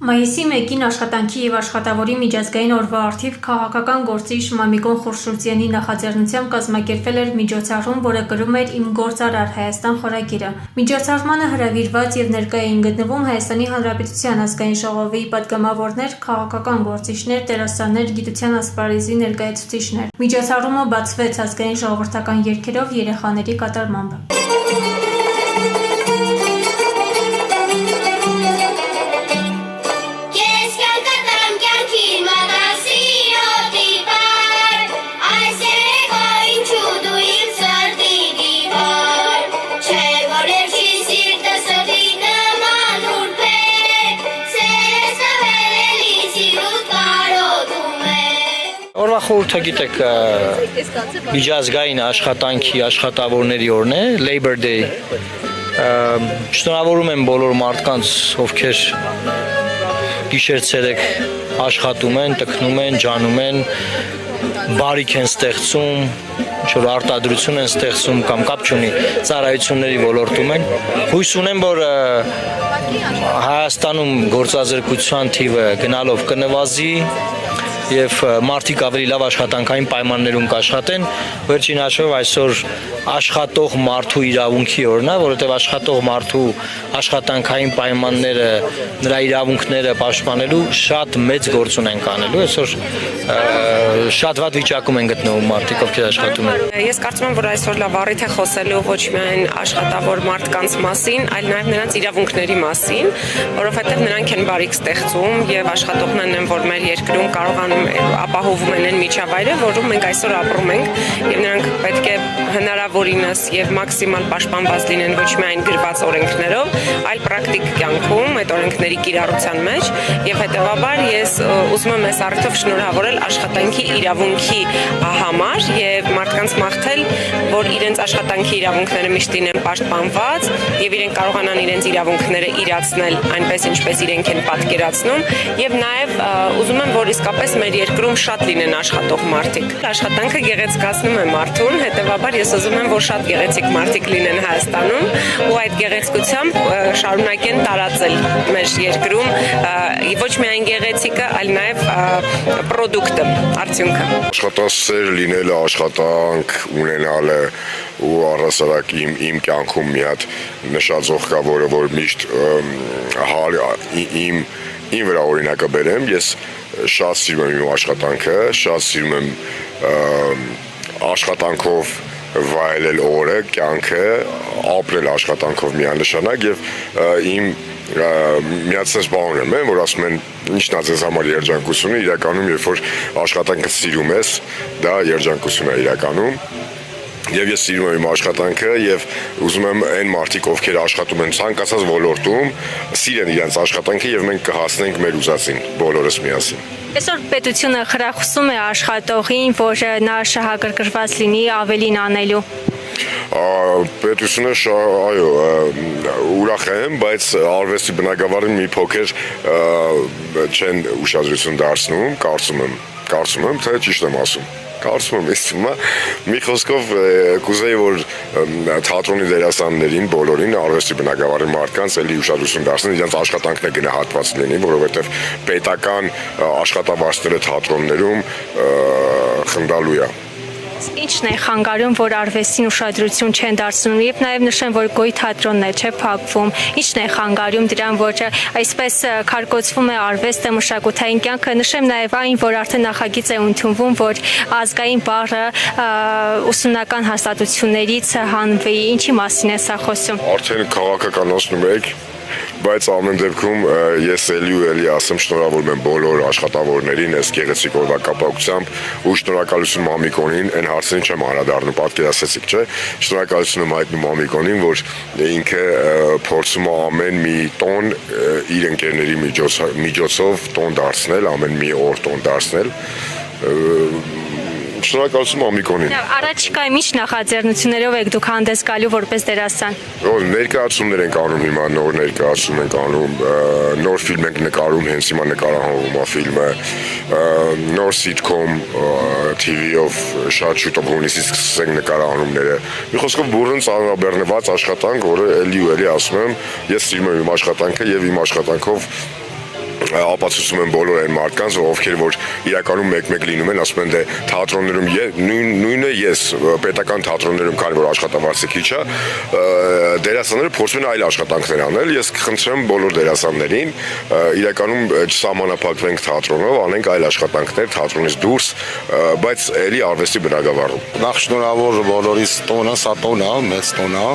Մայիսի 1-ին աշխատանքի և աշխատավորի միջազգային օրվա առթիվ քաղաքական գործիչ Մամիկոն Խուրշուրդյանի նախաձեռնությամբ կազմակերպվել էր միջոցառում, որը կրում էր «Իմ գործարար Հայաստան» խորագիրը։ Միջոցառմանը հրավիրված և ներկա էին գտնվում Հայաստանի Հանրապետության ազգային ժողովի պատգամավորներ, քաղաքական գործիչներ, դերասաններ, գիտության ասպարեզի ներկայացուցիչներ։ Միջոցառումը բացվեց ազգային ժողովրդական երգերով երեխաների կատարմամբ։ Օրվա խորհուրդը գիտեք միջազգային աշխատանքի աշխատավորների օրն է, Labor Day։ Շնորհավորում եմ բոլոր մարդկանց, ովքեր գիշեր-ցերեկ աշխատում են, տքնում են, ջանում են, բարիք են ստեղծում, ինչ-որ արտադրություն են ստեղծում կամ կապ չունի, ծառայությունների ոլորտում են։ Հույս ունեմ, որ Հայաստանում գործազրկության թիվը գնալով կնվազի և մարդիկ ավելի լավ աշխատանքային պայմաններում կաշխատեն, վերջին հաշվով այսօր աշխատող մարդու իրավունքի օրն է, որովհետև աշխատող մարդու աշխատանքային պայմանները, նրա իրավունքները պաշտպանելու շատ մեծ գործ ունենք անելու, այսօր շատ վատ վիճակում են գտնվում մարդիկ, ովքեր աշխատում են։ Ես կարծում եմ, որ այսօր լավ առիթ է խոսելու ոչ միայն աշխատավոր մարդկանց մասին, այլ նաև նրանց իրավունքների մասին, որովհետև նրանք են բարիք ստեղծում և աշխատողներն են, որ մեր երկրում կարողանում ապահովում են այն միջավայրը, որում մենք այսօր ապրում ենք, և նրանք պետք է հնարավորինս և մաքսիմալ պաշտպանված լինեն ոչ միայն գրված օրենքներով, այլ պրակտիկ կյանքում այդ օրենքների կիրառության մեջ, և հետևաբար ես ուզում եմ այս առիթով շնորհավորել աշխատանքի իրավունքի համար և մարդկանց մաղթել, որ իրենց աշխատանքի իրավունքները միշտ լինեն պաշտպանված և իրենք կարողանան իրենց իրավունքները իրացնել այնպես, ինչպես իրենք են պատկերացնում, և նաև ուզում եմ, որ իսկապես մեր երկրում շատ լինեն աշխատող մարդիկ։ Աշխատանքը գեղեցկացնում է մարդուն, հետևաբար ես ուզում եմ, որ շատ գեղեցիկ մարդիկ լինեն Հայաստանում ու այդ գեղեցկությամբ շարունակեն տարածել մեր երկրում ոչ միայն գեղեցիկը, այլ նաև պրոդուկտը, արդյունքը։ Աշխատասեր լինելը, աշխատանք ունենալը ու առհասարակ իմ կյանքում մի հատ նշածող կա, որ միշտ իմ վրա օրինակը բերեմ, ես շատ սիրում եմ իմ աշխատանքը, շատ սիրում եմ աշխատանքով վայելել օրը, կյանքը, ապրել աշխատանքով միանշանակ և իմ մի հատ sense բան ունեմ, որ ասում են ինչն է ձեզ համար երջանկությունը, իրականում երբ որ աշխատանքը սիրում ես, դա երջանկություն է իրականում։ Եվ ես սիրում եմ իմ աշխատանքը և ուզում եմ այն մարդիկ, ովքեր աշխատում են ցանկացած ոլորտում, սիրեն իրենց աշխատանքը և մենք կհասնենք մեր ուզածին, բոլորս միասին։ Այսօր պետությունը խրախուսում է աշխատողին, որ նա շահագրգռված լինի ավելին անելու։ Պետությունը այո, ուրախ եմ, բայց արվեստի բնագավառին մի փոքր չեն ուշադրություն դարձնում, կարծում եմ, թե ճիշտ եմ ասում։ Կարծում եմ, մի խոսքով կուզեի, որ թատրոնի դերասաններին, բոլորին, արվեստի բնագավառի մարդկանց էլի ուշադրություն դարձնեն, իրենց աշխատանքն է գնահատված լինի, որովհետև պետական աշխատավարձները թատրոններում խնդալու է։ Ինչն է խանգարում, որ արվեստին ուշադրություն չեն դարձնում և նաև նշեմ, որ գոյ թատրոնն է, չէ փակվում, ինչն է խանգարում դրան, որ այսպես քարկոծվում է արվեստը, մշակութային կյանքը, նշեմ նաև այն, որ արդեն նախագիծ է ընդունվում, որ ազգային բառը ուսումնական հաստատություններից հանվի, ինչի մասին է սա խոսում։ Արդեն քաղաքականացնում եք, բայց ամեն դեպքում ես էլի ասեմ շնորհավորում եմ բոլոր աշխատավորներին այս գեղեցիկ օրվա կապակցությամբ ու շնորհակալություն Մամիկոնին, այն հարցին չեմ անդրադառնում, պատկերացեցիք, չէ՞։ Շնորհակալություն եմ հայտնում Մամիկոնին, որ ինքը փորձում է ամեն մի տոն իր ընկերների միջոցով տոն դարձնել, ամեն մի օր տոն դարձնել։ Շնորհակալություն Մամիկոնին։ Առաջիկայում ինչ նախաձեռնություններով եք դուք հանդես գալու որպես դերասան։ Ներկայացումներ ենք անում հիմա, նոր ներկայացում ենք անում, նոր ֆիլմ ենք նկարում, հենց հիմա նկարահանվում է ֆիլմը, նոր sitcom TV-ով շատ շուտով հունիսից սկսենք նկարահանումները։ Մի խոսքով բուրըն ծանրաբեռնված աշխատանք, որը էլի ու էլի ասում եմ, ես սիրում եմ իմ աշխատանքը և իմ աշխատանքով ապացուցում եմ բոլոր այն մարդկանց, ովքեր որ իրականում մեկ-մեկ լինում են, ասում են դե թատրոններում նույնը ես պետական թատրոններում քանի որ աշխատավարձը քիչ է, դերասանները փորձում են այլ աշխատանքներ անել, ես կխնդրեմ բոլոր դերասաններին իրականում չսահմանափակվենք թատրոնով, անենք այլ աշխատանքներ թատրոնից դուրս, բայց էլի արվեստի բնագավառում։ Նախ շնորհավոր բոլորիս տոնը, սա տոն է, մեծ տոն է։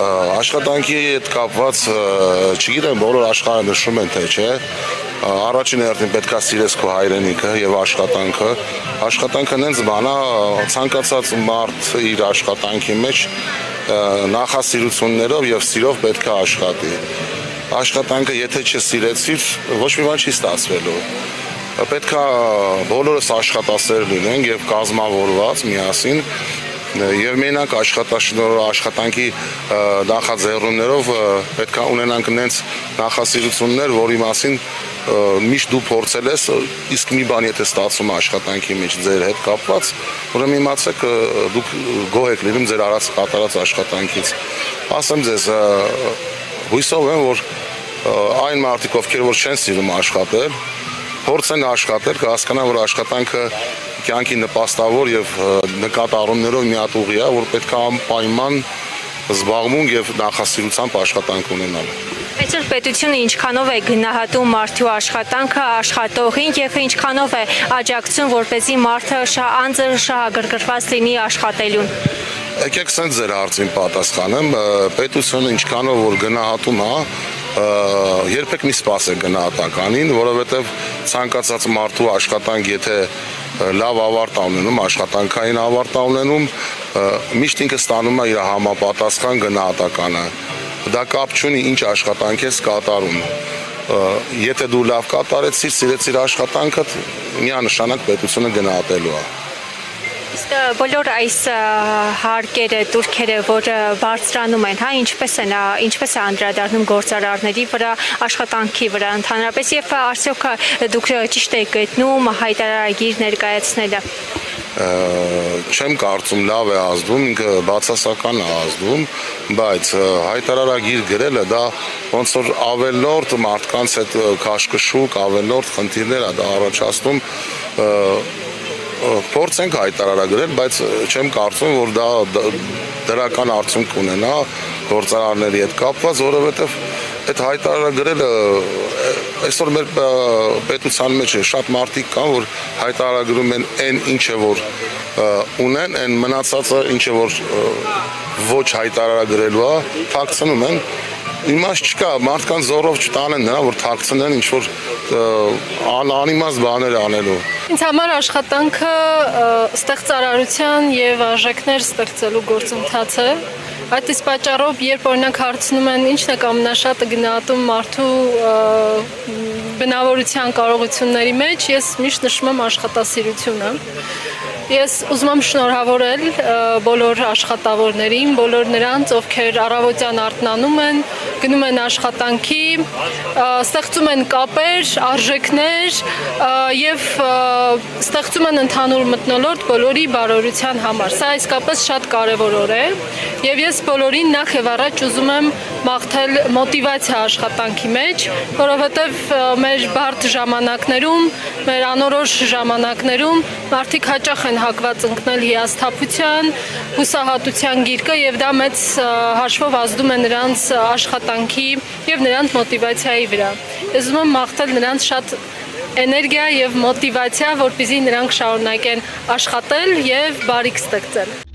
Աշխատանքի հետ կապված չգիտեմ բոլոր աշխարհը նշում են թե չէ առաջին հերթին պետք է սիրես քո հայրենիքը եւ աշխատանքը նենց բան է ցանկացած մարդ իր աշխատանքի մեջ նախասիրություններով եւ սիրով պետք է աշխատի աշխատանքը եթե չսիրեցիր ոչ մի բան չի ստացվելու պետք է բոլորս աշխատասեր լինենք եւ կազմավորված միասին Եվ մենակ աշխատանքի նախաձեռնումներով պետք է ունենանք նենց նախասիրություններ, որի մասին միշտ դու փորձել ես, իսկ մի բան եթե ստացվում է աշխատանքի մեջ ձեր հետ կապված, ուրեմն իմացեք դուք գոհ եք լինում ձեր արած կատարած աշխատանքից։ Ասեմ ձեզ, հույսով եմ, որ այն մարդիկ, ովքեր որ չեն սիրում աշխատել, փորձեն աշխատել, կհասկանան, որ աշխատանքը կյանքի նպաստավոր եւ նկատառումներով մի հատ ուղի է, որ պետք է անպայման զբաղմունք եւ նախասիրությամբ աշխատանք ունենալ։ Այսօր պետությունը ինչքանով է գնահատում մարդու աշխատանքը, աշխատողին եւ ինչքանով է աջակցում, որպեսզի մարդը անձը շահագրգռված լինի աշխատելուն։ Եկեք սենց ձեր հարցին պատասխանեմ, պետությունը ինչքանով որ գնահատում է, երբեք մի սպասեք գնահատականին, որովհետեւ ցանկացած մարդու աշխատանք եթե լավ ավարտ ունենում, աշխատանքային ավարտ ունենում, միշտ ինքը ստանում է իր համապատասխան գնահատականը։ Դա կապ չունի ինչ աշխատանք ես կատարում։ Եթե դու լավ կատարեցիր, սիրեցիր աշխատանքդ, միանշանակ պետությունը գնահատելու է։ Իսկ բոլոր այս հարկերը, տուրքերը, որ բարձրանում են, ինչպես է անդրադառնում գործարարների վրա, աշխատանքի վրա ընդհանրապես եւ արդյոք դուք ճիշտ եք գտնում հայտարարագիր ներկայացնելը։ Չեմ կարծում լավ է ազդում, ինքը բացասական է ազդում, բայց հայտարարագիր գրելը դա ոնց որ ավելորդ մարդկանց հետ քաշքշուկ, ավելորդ խնդիրներ է դա առաջացնում փորձենք հայտարարագրել, բայց չեմ կարծում, որ դա դրական արդյունք ունենա գործարարների հետ կապված, որովհետև այդ հայտարարագրելը այսօր մեր պետության մեջ շատ մարդիկ կան, որ հայտարարագրում են այն ինչը որ ունեն, այն մնացածը ինչը որ ոչ հայտարարագրելու է, թաքցնում են Իմաստ չկա, մարդկանց զորով չտանեն նրան, որ թաքցնեն ինչ-որ անիմաստ բաներ անելու։ Ինձ համար աշխատանքը ստեղծարարության եւ արժեքներ ստեղծելու գործընթաց է։ Այդ իսկ պատճառով, երբ օրինակ հարցնում են ինչն է ամենաշատը գնահատում մարդու բնավորության կարողությունների մեջ, ես միշտ նշում եմ աշխատասիրությունը։ Ես ուզում եմ շնորհավորել բոլոր աշխատավորներին, բոլոր նրանց, ովքեր առավոտյան արթնանում են, գնում են աշխատանքի, ստեղծում են կապեր, արժեքներ եւ ստեղծում են ընդհանուր մթնոլորտ բոլորի բարօրության համար։ Սա իսկապես շատ կարեւոր օր է եւ ես բոլորին նախ եւ առաջ ուզում եմ մաղթել մոտիվացիա աշխատանքի մեջ, որովհետեւ մեր բարդ ժամանակներում, մեր անորոշ ժամանակներում մարդիկ հաճախ են հակված ընկնել հիասթափության, հուսահատության գիրկը եւ դա մեծ հաշվով ազդում է նրանց աշխատանքի եւ նրանց մոտիվացիայի վրա։ Ես ուզում եմ մաղթել նրանց շատ էներգիա եւ մոտիվացիա, որպեսզի նրանք շարունակեն աշխատել եւ բարիք ստեղծել։